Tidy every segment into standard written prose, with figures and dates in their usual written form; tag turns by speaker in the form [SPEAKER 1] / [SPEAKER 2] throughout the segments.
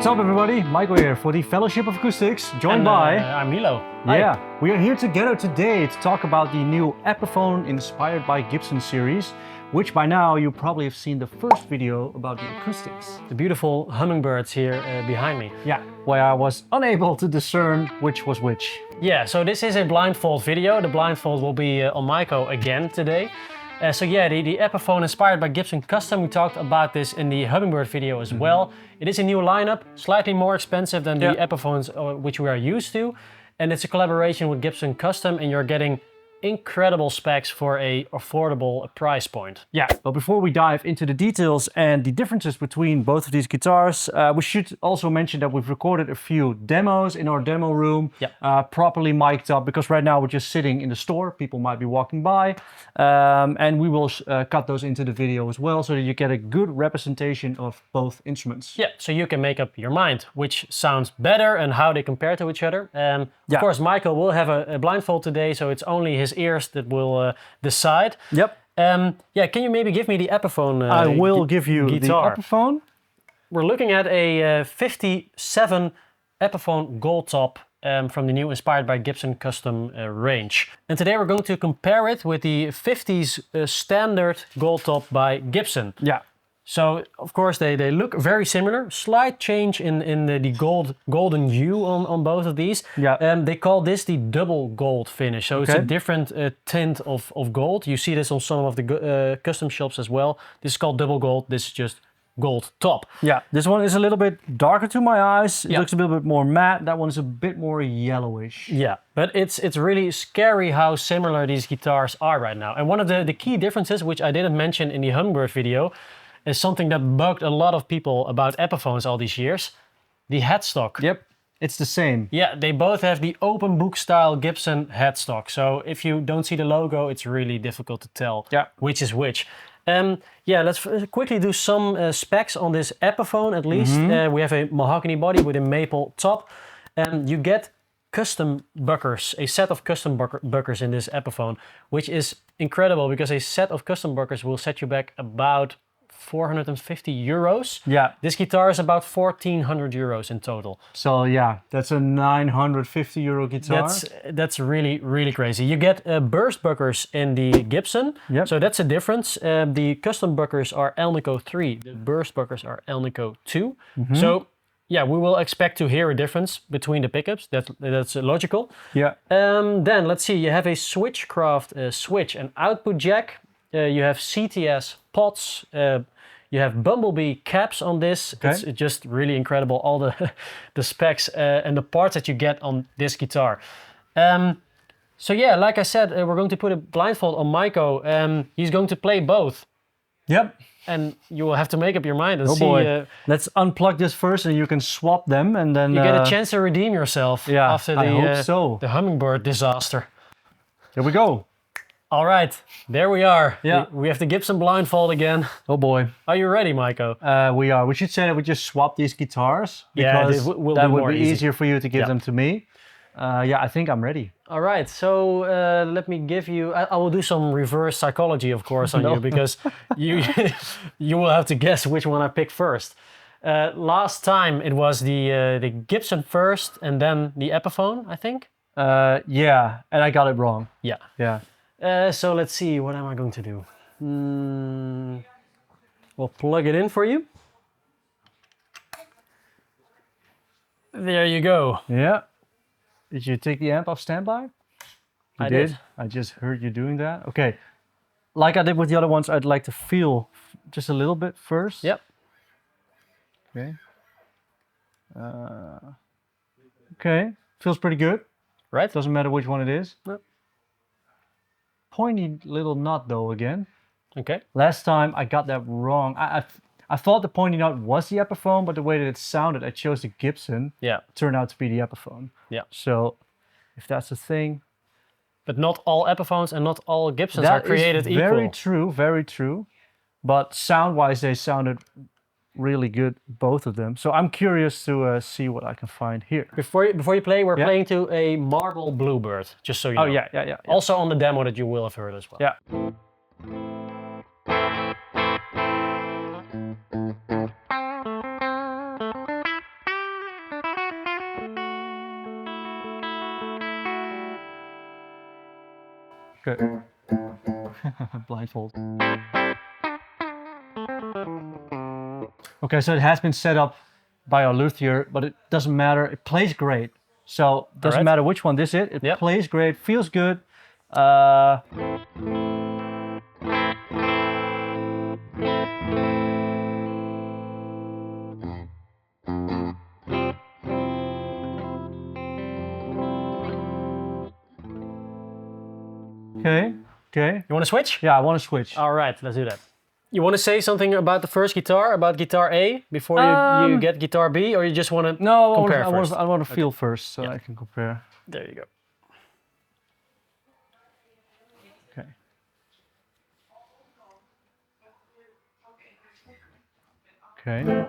[SPEAKER 1] What's up, everybody? Michael here for the Fellowship of Acoustics, joined by...
[SPEAKER 2] I'm Milo.
[SPEAKER 1] Yeah, we are here together today to talk about the new Epiphone Inspired by Gibson series, which by now you probably have seen the first video about the acoustics.
[SPEAKER 2] The beautiful hummingbirds here behind me.
[SPEAKER 1] Yeah, where I was unable to discern which was which.
[SPEAKER 2] Yeah, so this is a blindfold video. The blindfold will be on Maiko again today. So yeah, the Epiphone Inspired by Gibson Custom, we talked about this in the Hummingbird video as well. It is a new lineup, slightly more expensive than the Epiphones which we are used to. And it's a collaboration with Gibson Custom, and you're getting incredible specs for a affordable price point.
[SPEAKER 1] Yeah, but before we dive into the details and the differences between both of these guitars, we should also mention that we've recorded a few demos in our demo room, properly mic'd up, because right now we're just sitting in the store. People might be walking by, and we will cut those into the video as well, so that you get a good representation of both instruments.
[SPEAKER 2] Yeah, so you can make up your mind which sounds better and how they compare to each other. Of course, Michael will have a blindfold today, so it's only his ears that will decide.
[SPEAKER 1] Yep.
[SPEAKER 2] Yeah, can you maybe give me the Epiphone
[SPEAKER 1] I will give you
[SPEAKER 2] guitar.
[SPEAKER 1] the Epiphone.
[SPEAKER 2] We're looking at a 57 Epiphone Gold Top from the new Inspired by Gibson Custom range. And today we're going to compare it with the 50s Standard Gold Top by Gibson.
[SPEAKER 1] Yeah.
[SPEAKER 2] So, of course, they look very similar. Slight change in the golden hue on both of these.
[SPEAKER 1] Yeah.
[SPEAKER 2] They call this the double gold finish. So it's a different tint of gold. You see this on some of the custom shops as well. This is called double gold. This is just gold top.
[SPEAKER 1] Yeah, this one is a little bit darker to my eyes. It looks a little bit more matte. That one is a bit more yellowish.
[SPEAKER 2] Yeah, but it's really scary how similar these guitars are right now. And one of the key differences, which I didn't mention in the Hummingbird video, is something that bugged a lot of people about Epiphones all these years. The headstock.
[SPEAKER 1] Yep, it's the same.
[SPEAKER 2] Yeah, they both have the open book style Gibson headstock. So if you don't see the logo, it's really difficult to tell which is which. Yeah, let's quickly do some specs on this Epiphone at least. We have a mahogany body with a maple top. You get custom buckers, a set of custom buckers in this Epiphone, which is incredible because a set of custom buckers will set you back about 450 euros.
[SPEAKER 1] Yeah.
[SPEAKER 2] This guitar is about 1,400 euros in total.
[SPEAKER 1] So yeah, that's a 950 euro guitar.
[SPEAKER 2] That's really, really crazy. You get burst buckers in the Gibson.
[SPEAKER 1] Yep.
[SPEAKER 2] So that's a difference. The custom buckers are Alnico 3. The burst buckers are Alnico 2. So yeah, we will expect to hear a difference between the pickups. That's logical.
[SPEAKER 1] Yeah.
[SPEAKER 2] Then let's see, you have a Switchcraft switch and output jack. You have CTS pots. You have Bumblebee caps on this. It's just really incredible, all the specs and the parts that you get on this guitar. So yeah, like I said, we're going to put a blindfold on Maiko. He's going to play both.
[SPEAKER 1] Yep.
[SPEAKER 2] And you will have to make up your mind and see.
[SPEAKER 1] Boy. Let's unplug this first and you can swap them, and then...
[SPEAKER 2] You get a chance to redeem yourself after the Hummingbird disaster.
[SPEAKER 1] Here we go.
[SPEAKER 2] All right, there we are. Yeah. We have the Gibson blindfold again.
[SPEAKER 1] Oh boy.
[SPEAKER 2] Are you ready, Maiko?
[SPEAKER 1] We are. We should say that we just swap these guitars, because that would be easier for you to give them to me. Yeah, I think I'm ready.
[SPEAKER 2] All right, so let me give you... I will do some reverse psychology, of course, on you, because you will have to guess which one I pick first. Last time it was the Gibson first and then the Epiphone, I think.
[SPEAKER 1] Yeah, and I got it wrong.
[SPEAKER 2] Yeah.
[SPEAKER 1] Yeah.
[SPEAKER 2] So let's see, what am I going to do? We'll plug it in for you. There you go.
[SPEAKER 1] Yeah. Did you take the amp off standby?
[SPEAKER 2] I did.
[SPEAKER 1] I just heard you doing that. Okay. Like I did with the other ones, I'd like to feel just a little bit first.
[SPEAKER 2] Yep.
[SPEAKER 1] Okay. Okay. Feels pretty good.
[SPEAKER 2] Right?
[SPEAKER 1] Doesn't matter which one it is.
[SPEAKER 2] No.
[SPEAKER 1] Pointy little nut though again.
[SPEAKER 2] Okay.
[SPEAKER 1] Last time I got that wrong. I thought the pointy nut was the Epiphone, but the way that it sounded, I chose the Gibson.
[SPEAKER 2] Yeah.
[SPEAKER 1] Turned out to be the Epiphone.
[SPEAKER 2] Yeah.
[SPEAKER 1] So if that's the thing.
[SPEAKER 2] But not all Epiphones and not all Gibsons are created equal.
[SPEAKER 1] Very true, very true. But sound-wise, they sounded really good, both of them. So I'm curious to see what I can find here.
[SPEAKER 2] Before you play, we're playing to a Marble Bluebird, just so you know.
[SPEAKER 1] Oh yeah.
[SPEAKER 2] Also on the demo that you will have heard as well.
[SPEAKER 1] Yeah. Okay. Blindfold. Okay, so it has been set up by our luthier, but it doesn't matter. It plays great. So it doesn't matter which one this is. It plays great, feels good. Okay.
[SPEAKER 2] You want to switch?
[SPEAKER 1] Yeah, I want to switch.
[SPEAKER 2] All right, let's do that. You want to say something about the first guitar, about guitar A, before you get guitar B, or you just want to compare first?
[SPEAKER 1] I want to feel first, so I can compare.
[SPEAKER 2] There you go.
[SPEAKER 1] Okay. Okay.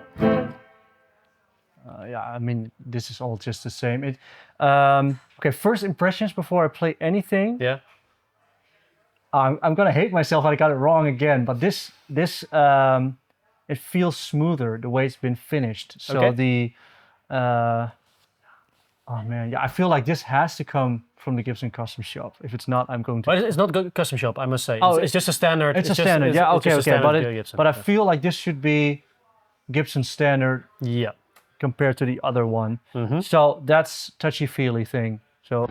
[SPEAKER 1] Yeah, I mean, this is all just the same. Okay, first impressions before I play anything.
[SPEAKER 2] Yeah.
[SPEAKER 1] I'm gonna hate myself if I got it wrong again, but this it feels smoother the way it's been finished. So oh man, yeah, I feel like this has to come from the Gibson custom shop. If it's not, I'm going to.
[SPEAKER 2] But it's not custom shop, I must say.
[SPEAKER 1] Oh,
[SPEAKER 2] it's just a standard.
[SPEAKER 1] It's a standard. Yeah, okay. But I
[SPEAKER 2] Okay.
[SPEAKER 1] feel like this should be Gibson standard.
[SPEAKER 2] Yeah.
[SPEAKER 1] Compared to the other one.
[SPEAKER 2] Mm-hmm.
[SPEAKER 1] So that's touchy-feely thing. So.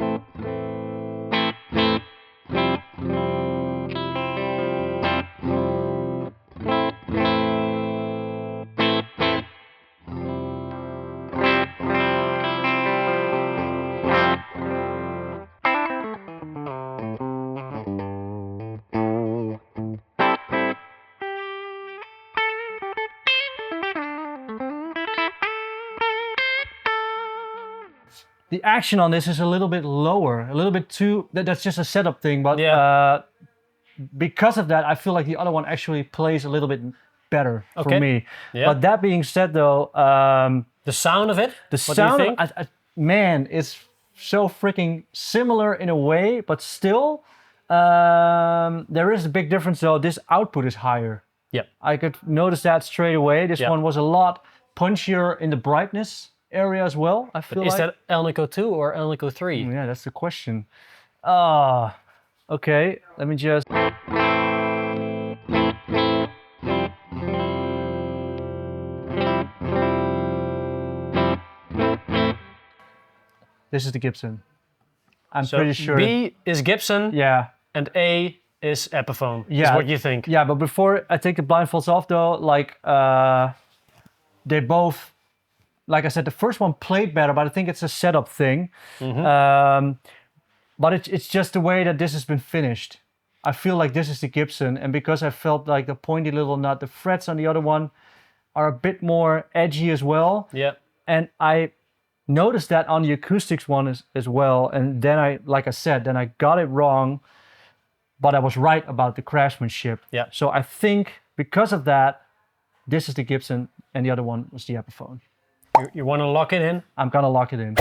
[SPEAKER 1] The action on this is a little bit lower, a little bit too, that's just a setup thing, but because of that, I feel like the other one actually plays a little bit better for me. Yeah. But that being said though,
[SPEAKER 2] the sound of it,
[SPEAKER 1] what do you think? Man, it's so freaking similar in a way, but still, there is a big difference though. This output is higher.
[SPEAKER 2] Yeah.
[SPEAKER 1] I could notice that straight away. This one was a lot punchier in the brightness area as well, I feel like.
[SPEAKER 2] Is that Elnico 2 or Elnico 3?
[SPEAKER 1] Yeah, that's the question. Okay, let me just... This is the Gibson. I'm pretty sure.
[SPEAKER 2] B is Gibson.
[SPEAKER 1] Yeah.
[SPEAKER 2] And A is Epiphone.
[SPEAKER 1] Yeah.
[SPEAKER 2] Is what you think.
[SPEAKER 1] Yeah, but before I take the blindfolds off though, like, they both... Like I said, the first one played better, but I think it's a setup thing. Mm-hmm. But it's just the way that this has been finished. I feel like this is the Gibson, and because I felt like the pointy little nut, the frets on the other one are a bit more edgy as well.
[SPEAKER 2] Yeah.
[SPEAKER 1] And I noticed that on the acoustics one as well. And then like I said, then I got it wrong, but I was right about the craftsmanship.
[SPEAKER 2] Yeah.
[SPEAKER 1] So I think because of that, this is the Gibson, and the other one was the Epiphone.
[SPEAKER 2] You want to lock it in?
[SPEAKER 1] I'm gonna lock it in.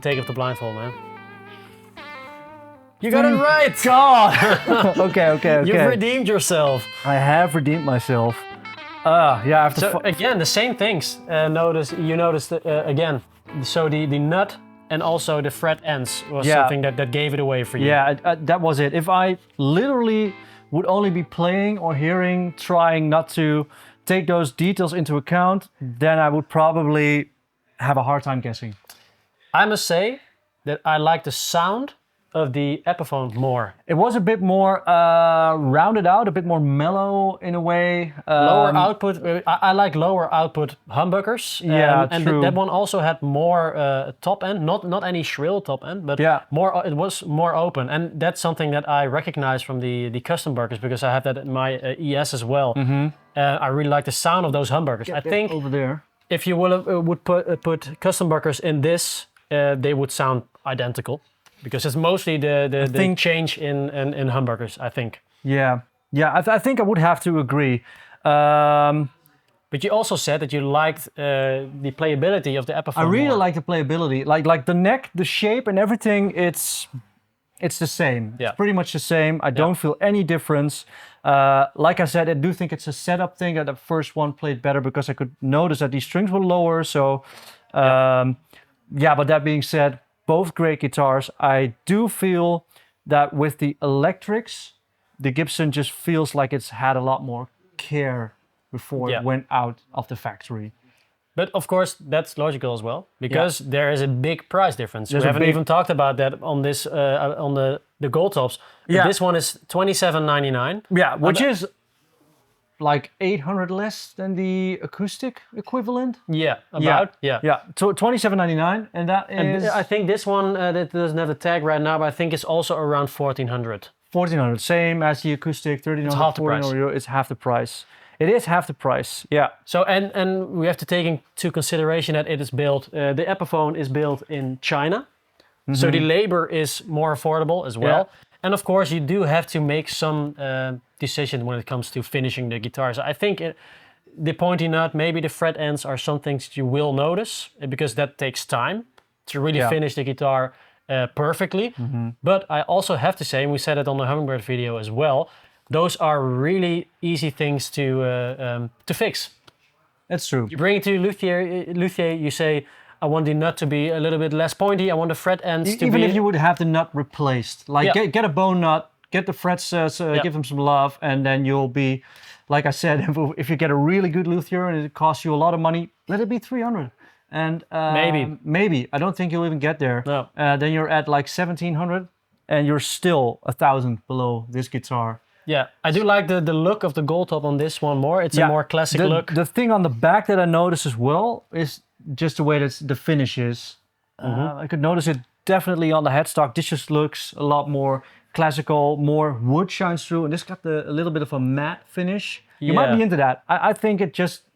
[SPEAKER 2] take off the blindfold, man. You got it right!
[SPEAKER 1] God! okay.
[SPEAKER 2] You've redeemed yourself.
[SPEAKER 1] I have redeemed myself. Yeah, I have to...
[SPEAKER 2] So again, the same things. You noticed again. So the nut and also the fret ends was something that gave it away for you.
[SPEAKER 1] Yeah, that was it. If I literally would only be playing or hearing, trying not to take those details into account, then I would probably have a hard time guessing.
[SPEAKER 2] I must say that I like the sound of the Epiphone more.
[SPEAKER 1] It was a bit more rounded out, a bit more mellow in a way.
[SPEAKER 2] Lower output. I like lower output humbuckers.
[SPEAKER 1] Yeah,
[SPEAKER 2] and
[SPEAKER 1] true.
[SPEAKER 2] that one also had more top end, not any shrill top end, but more. It was more open, and that's something that I recognize from the custom burgers because I have that in my ES as well. I really like the sound of those humbuckers. I think
[SPEAKER 1] over there.
[SPEAKER 2] If you would put custom burgers in this, they would sound identical. Because it's mostly the change in humbuckers, I think.
[SPEAKER 1] Yeah, I think I would have to agree.
[SPEAKER 2] But you also said that you liked the playability of the Epiphone.
[SPEAKER 1] I really
[SPEAKER 2] more.
[SPEAKER 1] like the playability, like the neck, the shape, and everything. It's the same.
[SPEAKER 2] Yeah.
[SPEAKER 1] It's pretty much the same. I don't feel any difference. Like I said, I do think it's a setup thing. That the first one played better because I could notice that these strings were lower. So, but that being said. Both great guitars. I do feel that with the electrics, the Gibson just feels like it's had a lot more care before it went out of the factory.
[SPEAKER 2] But of course, that's logical as well, because there is a big price difference. We haven't even talked about that on this on the gold tops. But this one is $27.99.
[SPEAKER 1] Yeah, which is like 800 less than the acoustic equivalent.
[SPEAKER 2] Yeah,
[SPEAKER 1] So $27.99, and that is.
[SPEAKER 2] And I think this one that doesn't have a tag right now, but I think it's also around $1,400.
[SPEAKER 1] $1,400, same as the acoustic. €1,300. It's half the price. It is half the price. Yeah.
[SPEAKER 2] So and we have to take into consideration that it is built. The Epiphone is built in China, so the labor is more affordable as well. Yeah. And of course, you do have to make some decision when it comes to finishing the guitars. I think the pointy nut, maybe the fret ends are some things that you will notice because that takes time to really finish the guitar perfectly. But I also have to say, and we said it on the Hummingbird video as well, those are really easy things to fix.
[SPEAKER 1] That's true.
[SPEAKER 2] You bring it to luthier, you say, I want the nut to be a little bit less pointy. I want the fret ends to be...
[SPEAKER 1] Even if you would have the nut replaced. Like get a bone nut, get the frets, give them some love, and then you'll be, like I said, if you get a really good luthier and it costs you a lot of money, let it be 300. And maybe. I don't think you'll even get there.
[SPEAKER 2] No.
[SPEAKER 1] Then you're at like 1,700 and you're still 1,000 below this guitar.
[SPEAKER 2] Yeah, I do like the look of the gold top on this one more. It's a more classic look.
[SPEAKER 1] The thing on the back that I noticed as well is just the way that the finish is. I could notice it definitely on the headstock. This just looks a lot more classical, more wood shines through, and this got a little bit of a matte finish. You might be into that. I think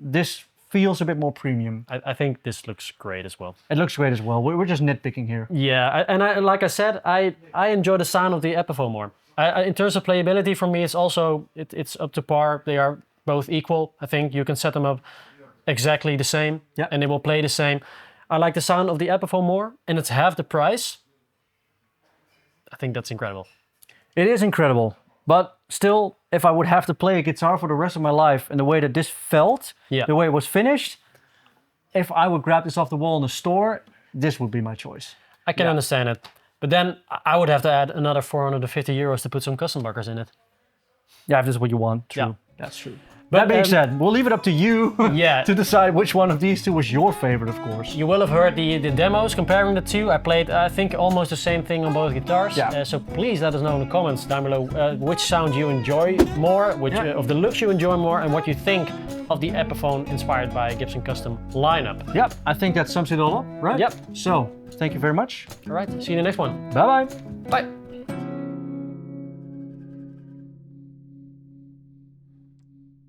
[SPEAKER 1] this feels a bit more premium.
[SPEAKER 2] I think this looks great as well.
[SPEAKER 1] It looks great as well. We're just nitpicking here.
[SPEAKER 2] Yeah, and like I said, I enjoy the sound of the Epiphone more. In terms of playability, for me, it's also it's up to par. They are both equal. I think you can set them up exactly the same, and they will play the same. I like the sound of the Epiphone more, and it's half the price. I think that's incredible.
[SPEAKER 1] It is incredible, but still, if I would have to play a guitar for the rest of my life, and the way that this felt, the way it was finished, if I would grab this off the wall in the store, this would be my choice.
[SPEAKER 2] I can understand it. But then I would have to add another €450 to put some custom buckers in it.
[SPEAKER 1] Yeah, if this is what you want. True.
[SPEAKER 2] Yeah.
[SPEAKER 1] That's true. But that being said, we'll leave it up to you to decide which one of these two was your favorite, of course.
[SPEAKER 2] You will have heard the demos comparing the two. I played, I think, almost the same thing on both guitars. Yeah. So please let us know in the comments down below which sound you enjoy more, which of the looks you enjoy more, and what you think of the Epiphone inspired by Gibson Custom lineup.
[SPEAKER 1] Yep, I think that sums it all up, right?
[SPEAKER 2] Yep.
[SPEAKER 1] So, thank you very much.
[SPEAKER 2] All right, see you in the next one.
[SPEAKER 1] Bye-bye.
[SPEAKER 2] Bye.